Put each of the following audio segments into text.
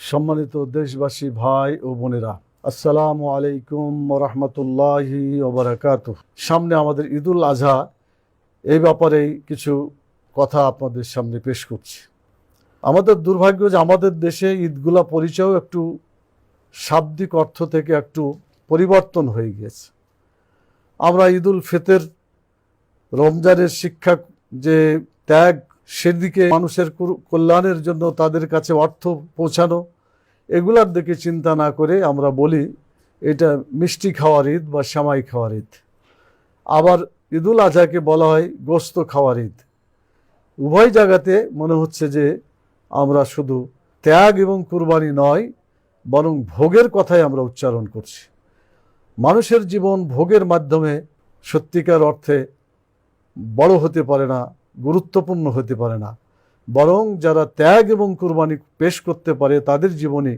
সম্মানিত দেশবাসী ভাই ও বোনেরা, আসসালামু আলাইকুম ওয়া রাহমাতুল্লাহি ওয়া বারাকাতুহু। সামনে আমাদের ঈদুল আজহা, এই ব্যাপারেই কিছু কথা আপনাদের সামনে পেশ করছি। আমাদের দুর্ভাগ্য যে আমাদের দেশে ঈদগুলা পরিচয়ও একটু শাব্দিক অর্থ থেকে একটু পরিবর্তন হয়ে গিয়েছে। আমরা ঈদুল ফিতর, রমজানের শিক্ষা যে ত্যাগ, সেদিকে মানুষের কল্যাণের জন্য তাদের কাছে অর্থ পৌঁছানো, এগুলার দিকে চিন্তা না করে আমরা বলি এটা মিষ্টি খাওয়ার ঈদ বা সেমাই খাওয়ার ঈদ। আবার ঈদুল আজহাকে বলা হয় গোস্ত খাওয়ার ঈদ। উভয় জায়গাতে মনে হচ্ছে যে আমরা শুধু ত্যাগ এবং কুরবানি নয়, বরং ভোগের কথাই আমরা উচ্চারণ করছি। মানুষের জীবন ভোগের মাধ্যমে সত্যিকার অর্থে বড় হতে পারে না, গুরুত্বপূর্ণ হতে পারে না, বরং যারা ত্যাগ এবং কুরবানি পেশ করতে পারে তাদের জীবনে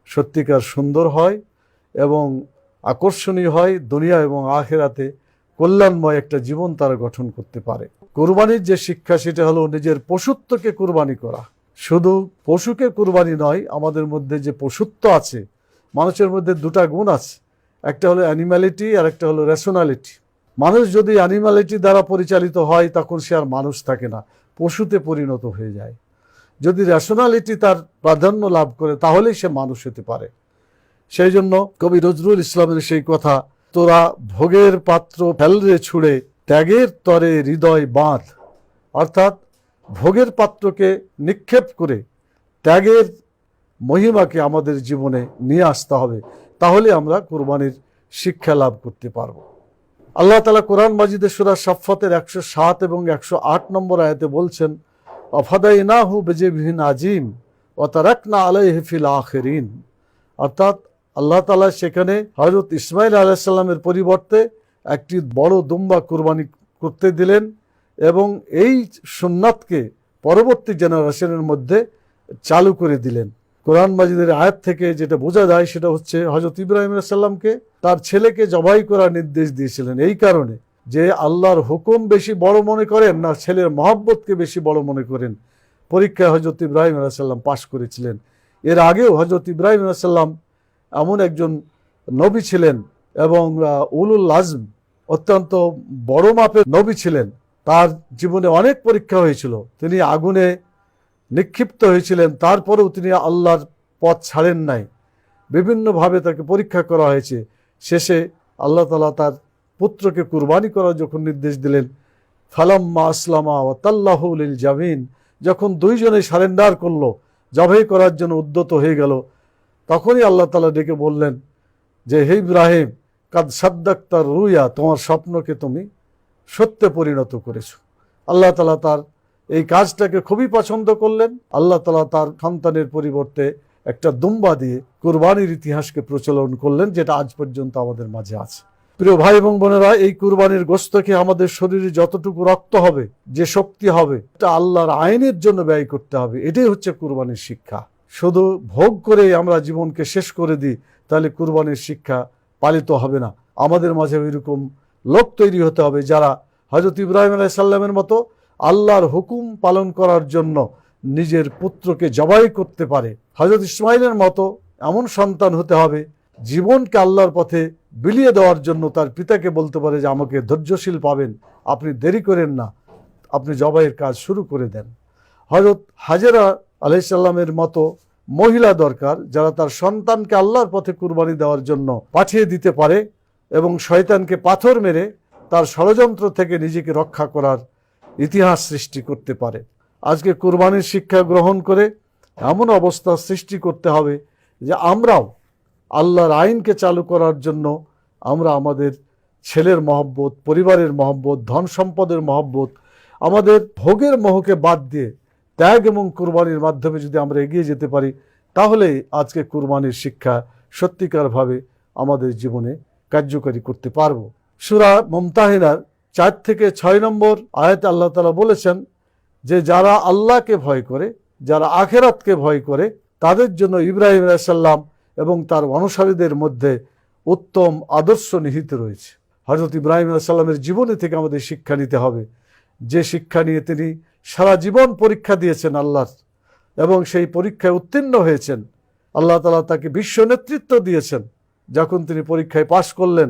সত্যিকার সুন্দর হয় এবং আকর্ষণীয় হয়। দুনিয়া এবং আখিরাতে কল্যাণময় একটা জীবন তারা গঠন করতে পারে। কুরবানির যে শিক্ষা, সেটা হলো নিজের পশুত্বকে কুরবানি করা। শুধু পশুকে কুরবানি নয়, আমাদের মধ্যে যে পশুত্ব আছে, মানুষের মধ্যে দুটা গুণ আছে, একটা হলো অ্যানিম্যালিটি আর একটা হলো রেশনালিটি। মানুষ যদি অ্যানিম্যালিটি দ্বারা পরিচালিত হয় তখন সে আর মানুষ থাকে না, পশুতে পরিণত হয়ে যায়। যদি রেশনালিটি তার প্রাধান্য লাভ করে তাহলেই সে মানুষ হতে পারে। সেই জন্য কবি নজরুল ইসলামের সেই কথা, তোরা ভোগের পাত্র ফেলরে ছুঁড়ে ত্যাগের তরে হৃদয় বাঁধ, অর্থাৎ ভোগের পাত্রকে নিক্ষেপ করে ত্যাগের মহিমাকে আমাদের জীবনে নিয়ে আসতে হবে, তাহলে আমরা কুরবানির শিক্ষা লাভ করতে পারবো। আল্লাহ তাআলা কোরআন মাজিদে সূরা সাফফাতের 107 এবং 108 নম্বর আয়াতে বলছেন, অফাদাইনাহু বিযিবহিন আজিম ওয়া তারাকনা আলাইহি ফিল আখিরিন। অর্থাৎ আল্লাহ তাআলা সেখানে হযরত ইসমাঈল আলাইহিস সালামের পরিবর্তে একটি বড় দুম্বা কুরবানি করতে দিলেন এবং এই সুন্নাতকে পরবর্তী জেনারেশনের মধ্যে চালু করে দিলেন। কোরআন মাজিদের আয়াত থেকে যেটা বোঝা যায় সেটা হচ্ছে, হযরত ইব্রাহিম আলাইহিস সালামকে তার ছেলেকে জবাই করার নির্দেশ দিয়েছিলেন এই কারণে যে আল্লাহর হুকুম বেশি বড় মনে করেন না ছেলের মহব্বতকে বেশি বড় মনে করেন। পরীক্ষায় হযরত ইব্রাহিম আলাইহিস সালাম পাশ করেছিলেন। এর আগেও হযরত ইব্রাহিম আলাইহিস সালাম এমন একজন নবী ছিলেন এবং উলুল আজম, অত্যন্ত বড় মাপের নবী ছিলেন। তার জীবনে অনেক পরীক্ষা হয়েছিল, তিনি আগুনে নিক্ষিপ্ত হয়েছিলেন, তারপরেও তিনি আল্লাহর পথ ছাড়েন নাই। বিভিন্নভাবে তাকে পরীক্ষা করা হয়েছে। শেষে আল্লাহ তাআলা তার পুত্রকে কুরবানি করার যখন নির্দেশ দিলেন, ফালাম্মা আসলামা ওয়া তাল্লাহু লিল জামিন, যখন দুইজনে সারেন্ডার করলো, জবাই করার জন্য উদ্যত হয়ে গেল, তখনই আল্লাহ তাআলা ডেকে বললেন যে, হে ইব্রাহিম, কাদ সাদ্দাক্তার রুয়া, তোমার স্বপ্নকে তুমি সত্যে পরিণত করেছো। আল্লাহ তাআলা তার এই কাজটাকে খুবই পছন্দ করলেন। আল্লাহ তাআলা তার সন্তানের পরিবর্তে একটা দুম্বা দিয়ে কুরবানির ইতিহাসকে প্রচলন করলেন, যেটা আজ পর্যন্ত আমাদের মাঝে আছে। প্রিয় ভাই এবং বোনেরা, এই কুরবানির গোশতকে আমাদের শরীরে যতটুকু রক্ত হবে, যে শক্তি হবে, এটা আল্লাহর আইনের জন্য ব্যয় করতে হবে। এটাই হচ্ছে কুরবানির শিক্ষা। শুধু ভোগ করে আমরা জীবনকে শেষ করে দিই, তাহলে কুরবানির শিক্ষা পালিত হবে না। আমাদের মাঝে এরকম লোক তৈরি হতে হবে যারা হযরত ইব্রাহিম আলাইহিস সালামের মতো আল্লাহর হুকুম পালন করার জন্য নিজের পুত্রকে জবাই করতে পারে। হযরত ইসমাঈলের মতো এমন সন্তান হতে হবে জীবনকে আল্লাহর পথে বিলিয়ে দেওয়ার জন্য তার পিতাকে বলতে পারে যে, আমাকে ধৈর্যশীল পাবেন, আপনি দেরি করেন না, আপনি জবাইয়ের কাজ শুরু করে দেন। হযরত হাজেরা আলাইহিস সালামের মতো মহিলা দরকার যারা তার সন্তানকে আল্লাহর পথে কুরবানি দেওয়ার জন্য পাঠিয়ে দিতে পারে এবং শয়তানকে পাথর মেরে তার ষড়যন্ত্র থেকে নিজেকে রক্ষা করার ইতিহাস সৃষ্টি করতে পারে। আজকে কুরবানির শিক্ষা গ্রহণ করে এমন অবস্থা সৃষ্টি করতে হবে যে আমরাও আল্লাহর আইনকে চালু করার জন্য আমরা আমাদের ছেলের মহব্বত, পরিবারের মহব্বত, ধন সম্পদের মহব্বত, আমাদের ভোগের মোহকে বাদ দিয়ে ত্যাগ এবং কুরবানির মাধ্যমে যদি আমরা এগিয়ে যেতে পারি, তাহলে আজকে কুরবানির শিক্ষা সত্যিকারভাবে আমাদের জীবনে কার্যকরী করতে পারব। সূরা মুমতাহিনার 4 থেকে 6 নম্বর আয়াতে আল্লাহ তাআলা বলেছেন যে, যারা আল্লাহকে ভয় করে, যারা আখিরাতকে ভয় করে, তাদের জন্য ইব্রাহিম আলাইহিস সালাম এবং তার অনুসারীদের মধ্যে উত্তম আদর্শ নিহিত রয়েছে। হযরত ইব্রাহিম আলাইহিস সালামের জীবনী থেকে আমাদের শিক্ষা নিতে হবে, যে শিক্ষা নিয়ে তিনি সারা জীবন পরীক্ষা দিয়েছেন আল্লাহর এবং সেই পরীক্ষায় উত্তীর্ণ হয়েছেন। আল্লাহ তাআলা তাকে বিশ্ব নেতৃত্ব দিয়েছেন। যখন তিনি পরীক্ষায় পাশ করলেন,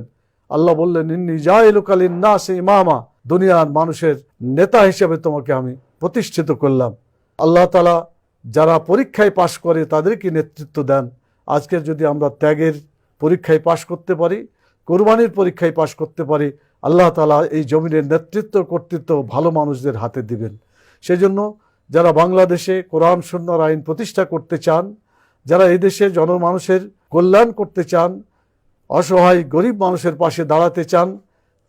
আল্লাহ বললেন, ইন্নী জাইলুকা লিন্নাসি ইমামা, দুনিয়ার মানুষের নেতা হিসেবে তোমাকে আমি প্রতিষ্ঠিত করলাম। আল্লাহ তাআলা যারা পরীক্ষায় পাশ করে তাদেরকে নেতৃত্ব দেন। আজকে যদি আমরা ত্যাগের পরীক্ষায় পাশ করতে পারি, কোরবানির পরীক্ষায় পাশ করতে পারি, আল্লাহ তাআলা এই জমিনের নেতৃত্ব কর্তৃত্ব ভালো মানুষদের হাতে দিবেন। সেজন্য যারা বাংলাদেশে কোরআন সুন্নাহর আইন প্রতিষ্ঠা করতে চান, যারা এই দেশে জনমানুষের কল্যাণ করতে চান, অসহায় গরিব মানুষের পাশে দাঁড়াতে চান,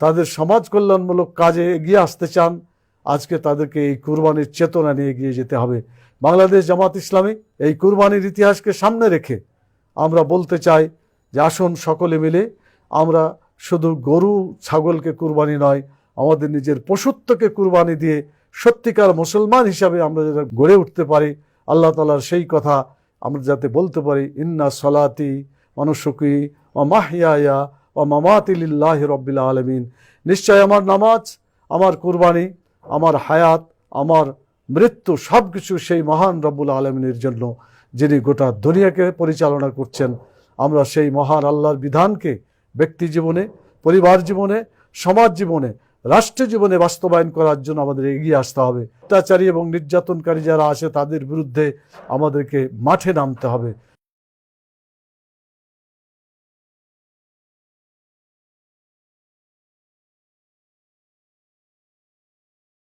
তাদের সমাজ কল্যাণমূলক কাজে এগিয়ে আসতে চান, আজকে তাদেরকে এই কুরবানির চেতনা নিয়ে এগিয়ে যেতে হবে। বাংলাদেশ জামাত ইসলামী এই কুরবানির ইতিহাসকে সামনে রেখে আমরা বলতে চাই যে আসুন সকলে মিলে আমরা শুধু গরু ছাগলকে কুরবানি নয়, আমাদের নিজের পশুত্বকে কুরবানি দিয়ে সত্যিকার মুসলমান হিসাবে আমরা যাতে গড়ে উঠতে পারি, আল্লাহ তাআলার সেই কথা আমরা যাতে বলতে পারি, ইন্না সলাতি ওয়া নুসুকি ওয়া মাহইয়ায়া ওয়া মামাতি লিল্লাহি রাব্বিল আলামিন, নিশ্চয় আমার নামাজ, আমার কুরবানি, আমার হায়াত, আমার মৃত্যু সব কিছু সেই মহান রব্বুল আলামিনের জন্য, যিনি গোটা দুনিয়াকে পরিচালনা করছেন। আমরা সেই মহান আল্লাহর বিধানকে ব্যক্তি জীবনে, পরিবার জীবনে, সমাজ জীবনে, রাষ্ট্র জীবনে বাস্তবায়ন করার জন্য আমাদের এগিয়ে আসতে হবে। অত্যাচারী এবং নির্যাতনকারী যারা আছে তাদের বিরুদ্ধে আমাদেরকে মাঠে নামতে হবে।